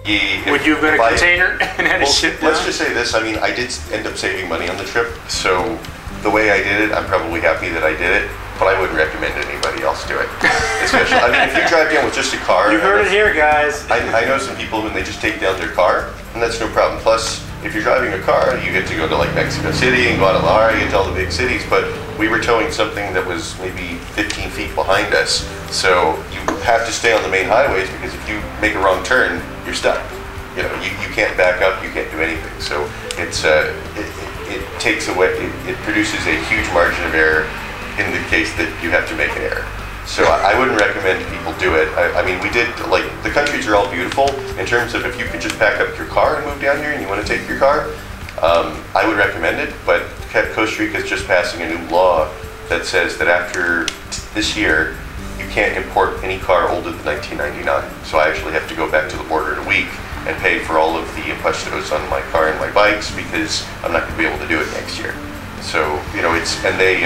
Would you have been a container and had to ship down? Let's just say this. I mean, I did end up saving money on the trip, so the way I did it, I'm probably happy that I did it. But I wouldn't recommend anybody else do it. Especially, I mean, if you drive down with just a car. You heard it here, guys. I know some people when they just take down their car, and that's no problem. Plus, if you're driving a car, you get to go to like Mexico City and Guadalajara, you get to all the big cities. But we were towing something that was maybe 15 feet behind us, so you have to stay on the main highways because if you make a wrong turn, you're stuck. You know, you can't back up, you can't do anything. So it's it takes away, it produces a huge margin of error in the case that you have to make an error. So I wouldn't recommend people do it. I mean, we did, like, the countries are all beautiful in terms of if you could just pack up your car and move down here and you want to take your car, I would recommend it. But Costa Rica is just passing a new law that says that after this year, you can't import any car older than 1999. So I actually have to go back to the border in a week and pay for all of the impuestos on my car and my bikes because I'm not going to be able to do it next year. So, you know, they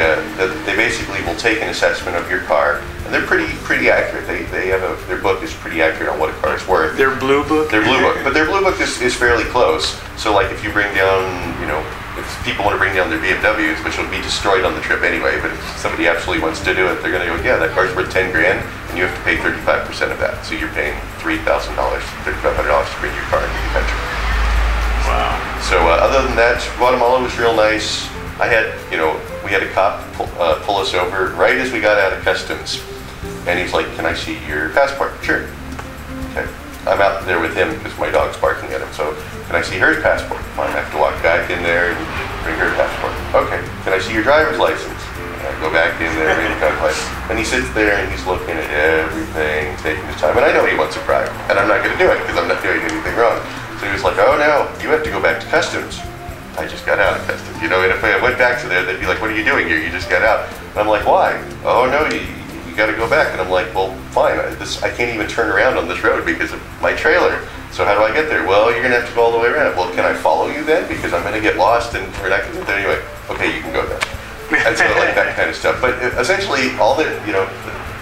basically will take an assessment of your car, and they're pretty accurate. They have their book is pretty accurate on what a car is worth. Their blue book? Their blue book. But their blue book is fairly close. So like if you bring down, you know, if people want to bring down their BMWs, which will be destroyed on the trip anyway, but if somebody absolutely wants to do it, they're going to go, yeah, that car's worth 10 grand, and you have to pay 35% of that. So you're paying $3,000, $3,500 to bring your car into the country. Wow. So other than that, Guatemala was real nice. I had, you know, we had a cop pull us over right as we got out of customs. And he's like, can I see your passport? Sure. Okay. I'm out there with him because my dog's barking at him. So, can I see her passport? I have to walk back in there and bring her passport. Okay. Can I see your driver's license? And I go back in there, bring the driver's license. And he sits there and he's looking at everything, taking his time. And I know he wants a bribe. And I'm not going to do it because I'm not doing anything wrong. So he was like, oh no, you have to go back to customs. I just got out of customs, you know, and if I went back to there, they'd be like, what are you doing here? You just got out. And I'm like, why? Oh no, you got to go back. And I'm like, well, fine. I can't even turn around on this road because of my trailer. So how do I get there? Well, you're going to have to go all the way around. Well, can I follow you then? Because I'm going to get lost and we're not going to get there anyway. Okay, you can go then. And so like that kind of stuff. But essentially all that, you know,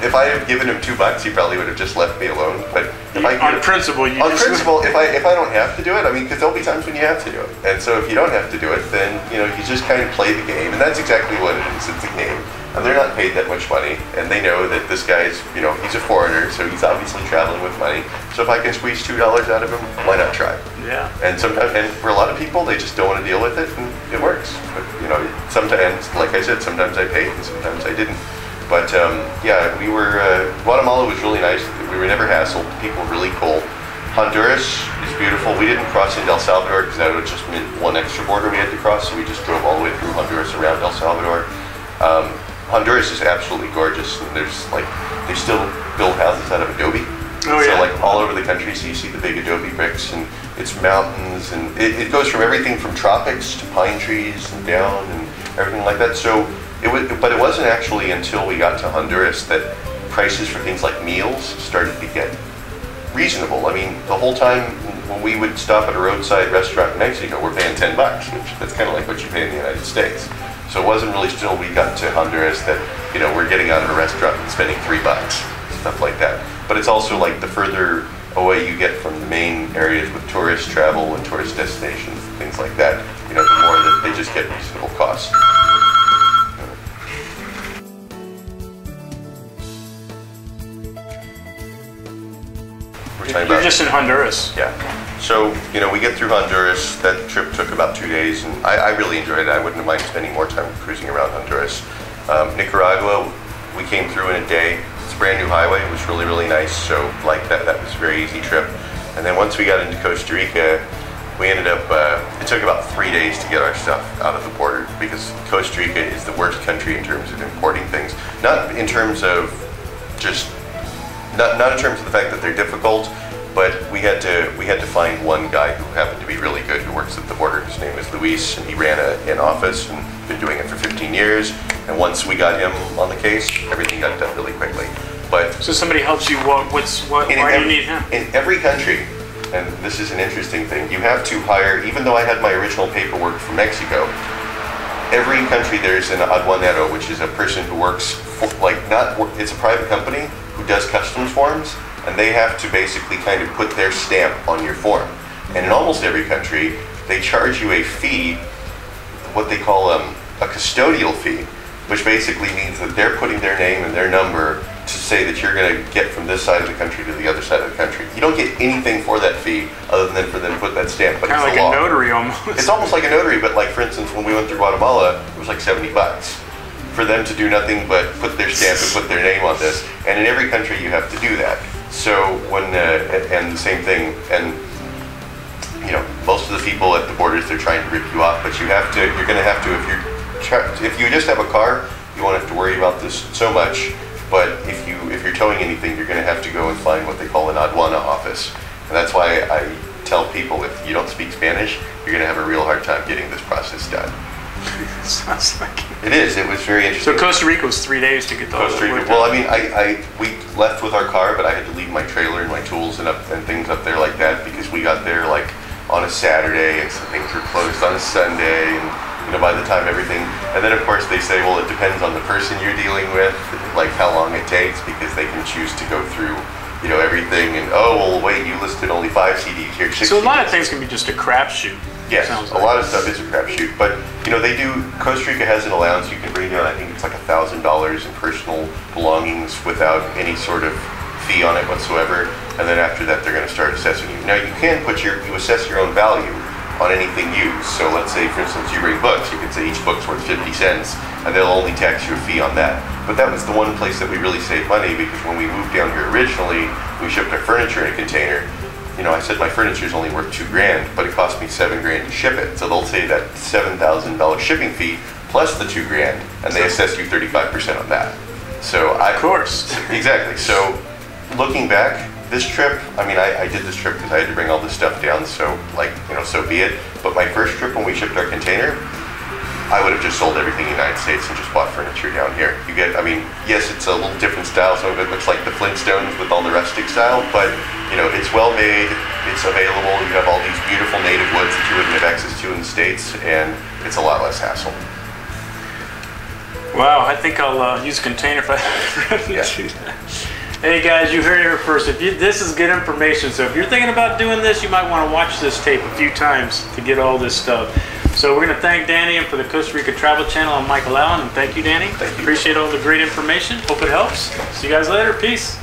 if I had given him $2, he probably would have just left me alone. But if on principle, if I don't have to do it, I mean, because there'll be times when you have to do it. And so if you don't have to do it, then you know you just kind of play the game, and that's exactly what it is. It's a game, and they're not paid that much money, and they know that this guy's, you know, he's a foreigner, so he's obviously traveling with money. So if I can squeeze $2 out of him, why not try? Yeah. And sometimes, and for a lot of people, they just don't want to deal with it, and it works. But you know, sometimes, like I said, sometimes I paid, and sometimes I didn't. But yeah, we were, Guatemala was really nice. We were never hassled. People were really cool. Honduras is beautiful. We didn't cross into El Salvador because that would just mean one extra border we had to cross, so we just drove all the way through Honduras around El Salvador. Honduras is absolutely gorgeous, and there's like, they still build houses out of adobe. Oh, yeah. So like all over the country, so you see the big adobe bricks, and it's mountains, and it goes from everything from tropics to pine trees and down and everything like that. So but it wasn't actually until we got to Honduras that prices for things like meals started to get reasonable. I mean, the whole time when we would stop at a roadside restaurant in Mexico, we're paying $10, which that's kind of like what you pay in the United States. So it wasn't really till we got to Honduras that, you know, we're getting out of a restaurant and spending $3, stuff like that. But it's also like the further away you get from the main areas with tourist travel and tourist destinations, things like that, you know, the more that they just get reasonable costs. You're just in Honduras. Yeah. So, you know, we get through Honduras. That trip took about 2 days, and I really enjoyed it. I wouldn't have minded spending more time cruising around Honduras. Nicaragua, we came through in a day. It's a brand new highway. It was really, really nice. So, like that was a very easy trip. And then once we got into Costa Rica, we ended up, it took about 3 days to get our stuff out of the border because Costa Rica is the worst country in terms of importing things. Not in terms of just, not in terms of the fact that they're difficult, but we had to find one guy who happened to be really good who works at the border. His name is Luis, and he ran an office and been doing it for 15 years. And once we got him on the case, everything got done really quickly. But so somebody helps you. Why do you need him? In every country, and this is an interesting thing, you have to hire. Even though I had my original paperwork from Mexico, every country there's an aduanero, which is a person who works for, it's a private company who does customs forms, and they have to basically kind of put their stamp on your form. And in almost every country, they charge you a fee, what they call a custodial fee, which basically means that they're putting their name and their number to say that you're going to get from this side of the country to the other side of the country. You don't get anything for that fee other than for them to put that stamp, but kind of like a notary almost. It's almost like a notary, but like for instance, when we went through Guatemala, it was like $70 for them to do nothing but put their stamp and put their name on this. And in every country, you have to do that. So when and the same thing, and you know, most of the people at the borders, they're trying to rip you off, but you have to. You're going to have to if you just have a car, you won't have to worry about this so much. But if you're towing anything, you're going to have to go and find what they call an aduana office. And that's why I tell people, if you don't speak Spanish, you're going to have a real hard time getting this process done. Sounds like it is. It was very interesting. So Costa Rica was 3 days to get the Costa Rica. Well, I mean, we left with our car, but I had to leave my trailer and my tools and things up there like that, because we got there like on a Saturday, and some things were closed on a Sunday, and you know, by the time everything, and then of course they say, well, it depends on the person you're dealing with, like how long it takes, because they can choose to go through, you know, everything, and oh, well, wait, you listed only 5 CDs here, 6 So a lot CDs. of things can be just a crapshoot. Yes, a lot of stuff is a crapshoot, but you know, they do. Costa Rica has an allowance. You can bring down, I think it's like $1,000 in personal belongings without any sort of fee on it whatsoever, and then after that, they're going to start assessing you. Now, you can you assess your own value on anything used. So let's say, for instance, you bring books. You can say each book's worth 50 cents, and they'll only tax you a fee on that. But that was the one place that we really saved money, because when we moved down here originally, we shipped our furniture in a container. You know, I said my furniture is only worth $2 grand, but it cost me $7 grand to ship it. So they'll say that $7,000 shipping fee plus the $2 grand, and they assess you 35% on that. So of course. Exactly. So looking back, this trip, I mean, I did this trip because I had to bring all this stuff down, so like, you know, so be it. But my first trip when we shipped our container, I would have just sold everything in the United States and just bought furniture down here. You get, I mean, yes, it's a little different style. Some of it looks like the Flintstones with all the rustic style, but you know, it's well made, it's available. You have all these beautiful native woods that you wouldn't have access to in the States, and it's a lot less hassle. Wow, I think I'll use a container if I do that. Hey guys, you heard it here first. This is good information, so if you're thinking about doing this, you might want to watch this tape a few times to get all this stuff. So we're going to thank Danny, and for the Costa Rica Travel Channel, I'm Michael Allen, and thank you, Danny. Thank you. Appreciate all the great information. Hope it helps. See you guys later. Peace.